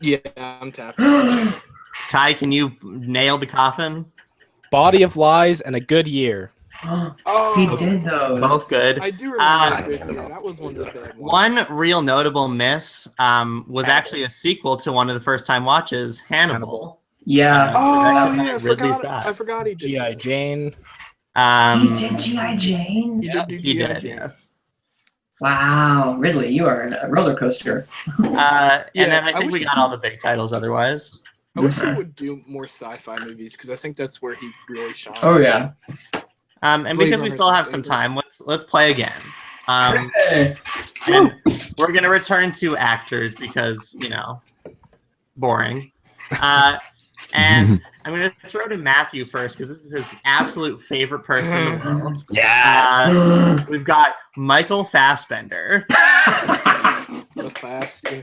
Yeah, I'm tapping. Ty, can you nail the coffin? Body of Lies and A Good Year. Oh, He did those. Both good. I do Uh, remember. Yeah, that was one of the bad ones. One real notable miss was actually a sequel to one of the first time watches, Hannibal. Yeah. Oh, Directed by yeah, Ridley Scott. I forgot he did. G.I. Jane. He did G.I. Jane? He Yeah, did do He G.I. did, Jane. yes. Wow, Ridley, you are a roller coaster. And then I I think we wish- got all the big titles otherwise. I wish he Okay. would do more sci-fi movies, because I think that's where he really shines. Oh yeah. And Blade because we Runner's still my have some favorite. time, let's play again. Hey. And we're gonna return to actors because boring. And I'm gonna throw to Matthew first because this is his absolute favorite person in the world. Yes. We've got Michael Fassbender. The fast. Yeah.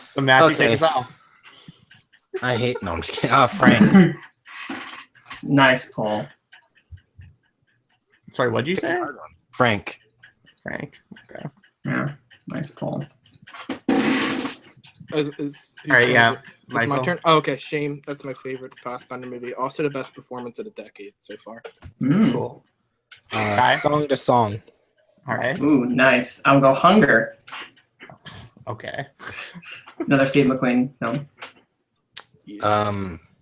So Matthew, Okay. take us off. I hate. No, I'm just kidding. Frank. Nice, Paul. Sorry, what'd you say? Frank. Frank. Okay. Yeah, nice, Paul. All right, yeah. It's my Michael. turn. Oh, okay, Shame. That's my favorite Fassbender movie. Also the best performance of the decade so far. Cool. Okay. Song to Song. All right. Ooh, nice. I'll go Hunger. Okay. Another Steve McQueen film.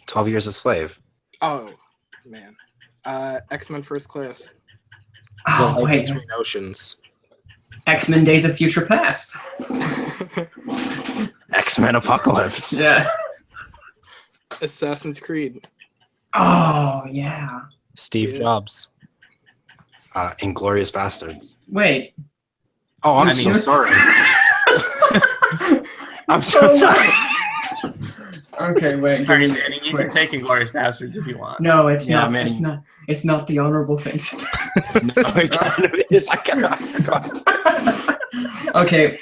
12 Years a Slave. Oh, man. X-Men First Class. Oh, The Light wait. Between Oceans. X-Men Days of Future Past. X-Men Apocalypse. Yeah. Assassin's Creed. Oh, yeah. Steve Yeah. Jobs. Inglorious Bastards. Wait. Oh, I'm I so mean- sorry. I'm so sorry. Okay, wait. All right, give me- Manning, you wait. can take Inglourious Bastards if you want. No, it's Yeah, not. Manning. It's not the honorable thing to do. No, it kind of is. I forgot. Okay,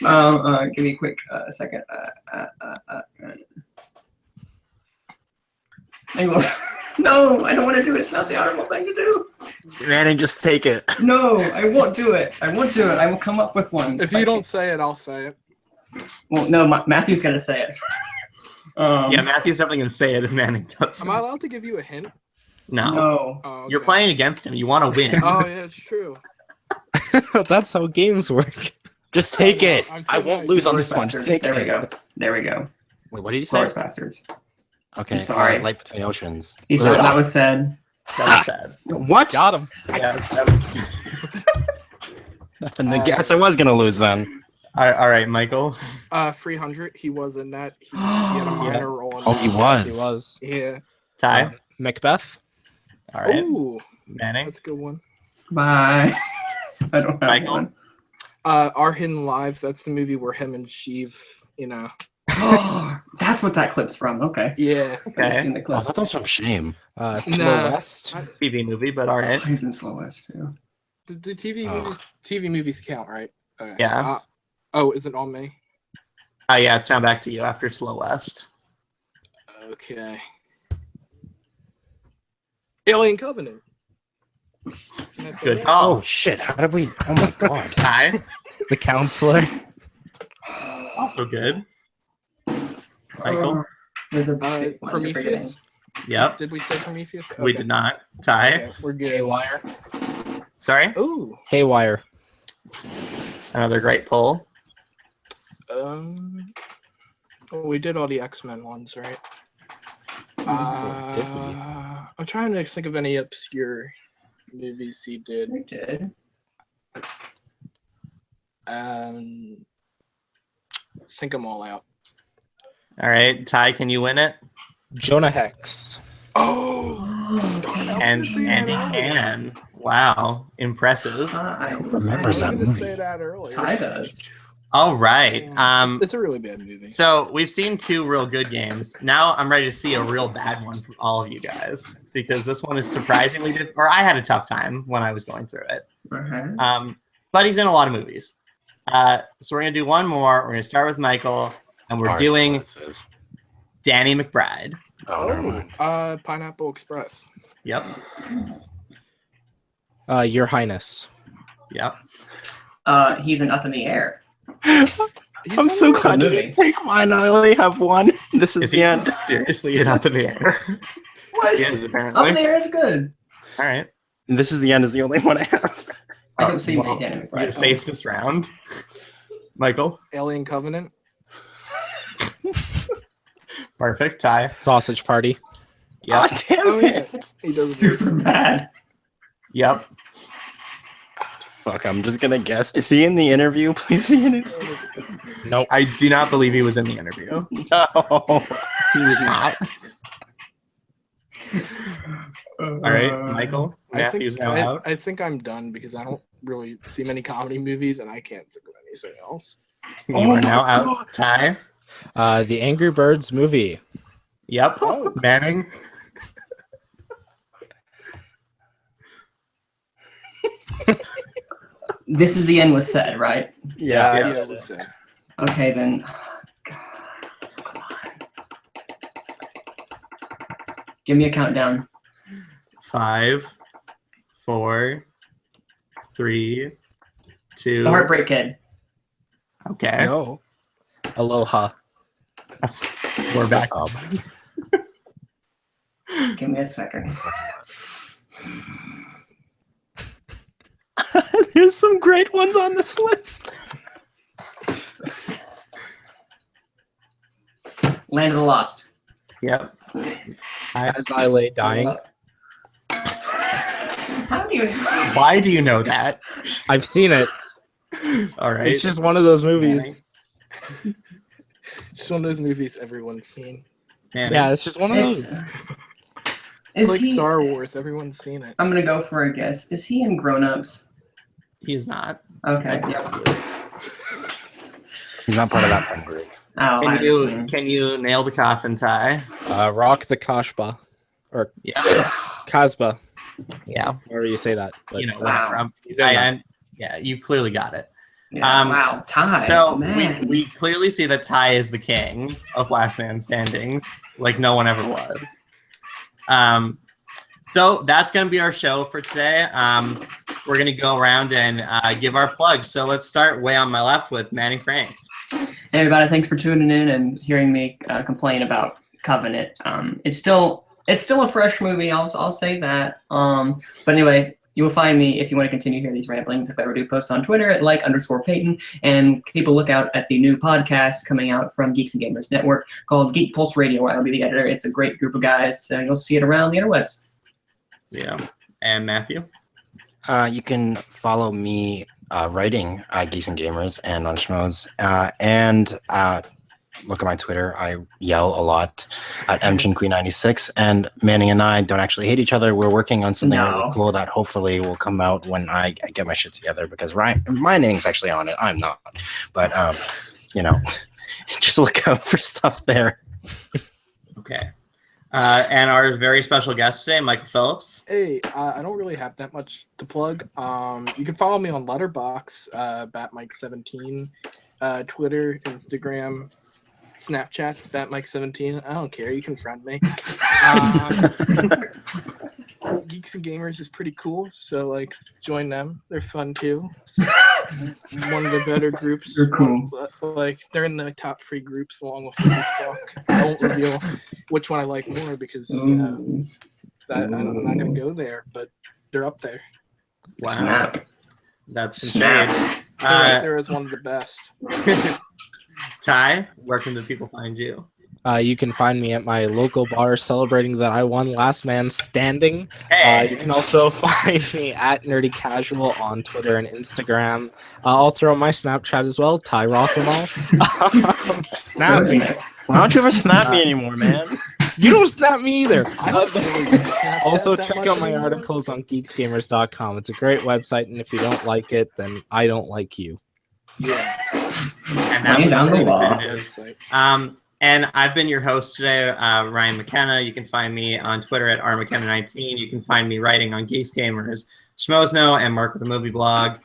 give me a quick second. No, I don't want to do it. It's not the honorable thing to do. Manning, just take it. No, I won't do it. I won't do it. I will come up with one. If you don't say it, I'll say it. Well, no, Matthew's got to say it. Yeah, Matthew's definitely going to say it if Manning does. Am I allowed to give you a hint? No. No. Oh, You're okay. playing against him. You want to win. Oh, yeah, it's true. That's how games work. Just take it. I'm I taking won't it. lose on Glorious this one. Bastards. Just take There we it. go. There we go. Wait, what did you say? Glorious Bastards. Okay. I'm sorry. Light Between Oceans. He said that was said. That was sad. What? Got him. Yeah, that was... And I guess I was gonna lose then. All right, Michael. 300. He was in that. He had a minor role in Oh, that. he was. He was. Yeah. Ty. Macbeth. All right. Ooh, Manning. that's a good one. Bye. I don't have Michael? one. Our Hidden Lives. That's the movie where him and Sheev, That's what that clip's from. Okay. Yeah. I've Okay. seen the Oh, clip. that was from Shame. Slow Nah. West. TV movie, but all right. He's in Slow West too. The TV Ugh. movies. TV movies count, right? Okay. Yeah. Oh, is it on me? Yeah, it's now back to you after Slow West. Okay. Alien Covenant. Can I say Good that? call. Oh shit! How did we? Oh my god. Ty. The Counselor. Also good. Michael. There's a big one you're Prometheus. Yep. Did we say Prometheus? We Okay. did not. Ty. Okay, we're good. Haywire. Sorry. Ooh. Haywire. Another great pull. Well, we did all the X-Men ones, right? Did we? I'm trying to think of any obscure movies he did. We did. Think them all out. All right, Ty, can you win it? Jonah Hex. Oh, And Andy can. Wow, impressive. Who remembers I that was gonna say movie? that earlier. Ty does. All right. It's a really bad movie. So we've seen two real good games. Now I'm ready to see a real bad one from all of you guys because this one is surprisingly different. Or I had a tough time when I was going through it. Uh-huh. But he's in a lot of movies. So we're gonna do one more. We're gonna start with Michael, and we're doing Danny McBride. Oh, never mind. Pineapple Express. Yep. Your Highness. Yep. He's an Up in the Air. I'm so glad you didn't take mine. I only have one. This is the end. Seriously, it Up in the Air. What? Yes, apparently. Up in the Air is good. All right. This is the end. Is the only one I have. I don't see my Danny McBride. You're safe this round. Michael. Alien Covenant. Perfect. Ty. Sausage Party. Yep. Oh, damn it. Super bad. Yep. Fuck, I'm just gonna guess. Is he in the interview? Please be in it. Nope. I do not believe he was in the interview. No. He was not. All right, Michael. Matthew's now out. I think I'm done because I don't really see many comedy movies and I can't think of anything else. You are now out. Ty. The Angry Birds movie. Yep. Manning. This is the end was said, right? Yeah. Yes. listen. Okay, then. God, come on. Give me a countdown. 5, 4, 3, 2. The Heartbreak Kid. Okay. No. Aloha. We're back. Give me a second. There's some great ones on this list. Land of the Lost. Yep. As I Lay Dying. How do you? Why do you know that? I've seen it. All right. It's just one of those movies. Just one of those movies everyone's seen. Manning. Yeah, it's just one of those. Is Like he? Star Wars, everyone's seen it. I'm gonna go for a guess. Is he in Grown Ups? He is not. Okay. Yep. He's not part of that friend group. Oh, Can you nail the coffin, Ty? Rock the Kashba. Or Yeah. Kasbah. Yeah. However you say that. But You know, Wow. he's in that. yeah, you clearly got it. Yeah, wow, Ty. So man. we clearly see that Ty is the king of Last Man Standing, like no one ever was. So that's going to be our show for today. We're going to go around and give our plugs. So let's start way on my left with Manning Franks. Hey everybody, thanks for tuning in and hearing me complain about Covenant. It's still a fresh movie. I'll say that. But anyway, you will find me if you want to continue hearing these ramblings. If I ever do post on Twitter at @_Peyton, and keep a lookout at the new podcast coming out from Geeks and Gamers Network called Geek Pulse Radio. I'll be the editor. It's a great group of guys. You'll see it around the interwebs. Yeah. And Matthew? You can follow me writing Geeks and Gamers and on Schmoes. And look at my Twitter. I yell a lot at MChin-Quee96. And Manning and I don't actually hate each other. We're working on something really cool that hopefully will come out when I get my shit together, because my name's actually on it. I'm not. But, just look out for stuff there. Okay. And our very special guest today, Michael Phillips. Hey, I don't really have that much to plug. You can follow me on Letterboxd, BatMike17, Twitter, Instagram, Snapchat's BatMike17. I don't care. You can friend me. Geeks and Gamers is pretty cool, so join them. They're fun too. One of the better groups. They're cool. They're in the top 3 groups along with Talk. I won't reveal which one I like more because I'm not gonna go there, but they're up there. Wow. Snap. That's Snap. insane. They're right there as one of the best. Ty, where can the people find you? You can find me at my local bar celebrating that I won Last Man Standing. Hey. You can also find me at Nerdy Casual on Twitter and Instagram. I'll throw my Snapchat as well, Ty Rothermal. Snap me. Why don't you ever snap me anymore, man? You don't snap me either. Also, that check much out my anymore. articles on geeksgamers.com. It's a great website, and if you don't like it, then I don't like you. Yeah. And that was down the very law. definitive. And I've been your host today, Ryan McKenna. You can find me on Twitter at rmckenna19. You can find me writing on Geeks Gamers, Schmozno, and Mark with the Movie Blog.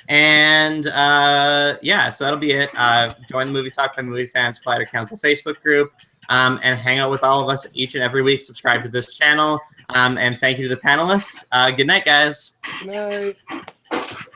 And yeah, so that'll be it. Join the Movie Talk by Movie Fans Collider Council Facebook group, and hang out with all of us each and every week. Subscribe to this channel, and thank you to the panelists. Good night, guys. Good night.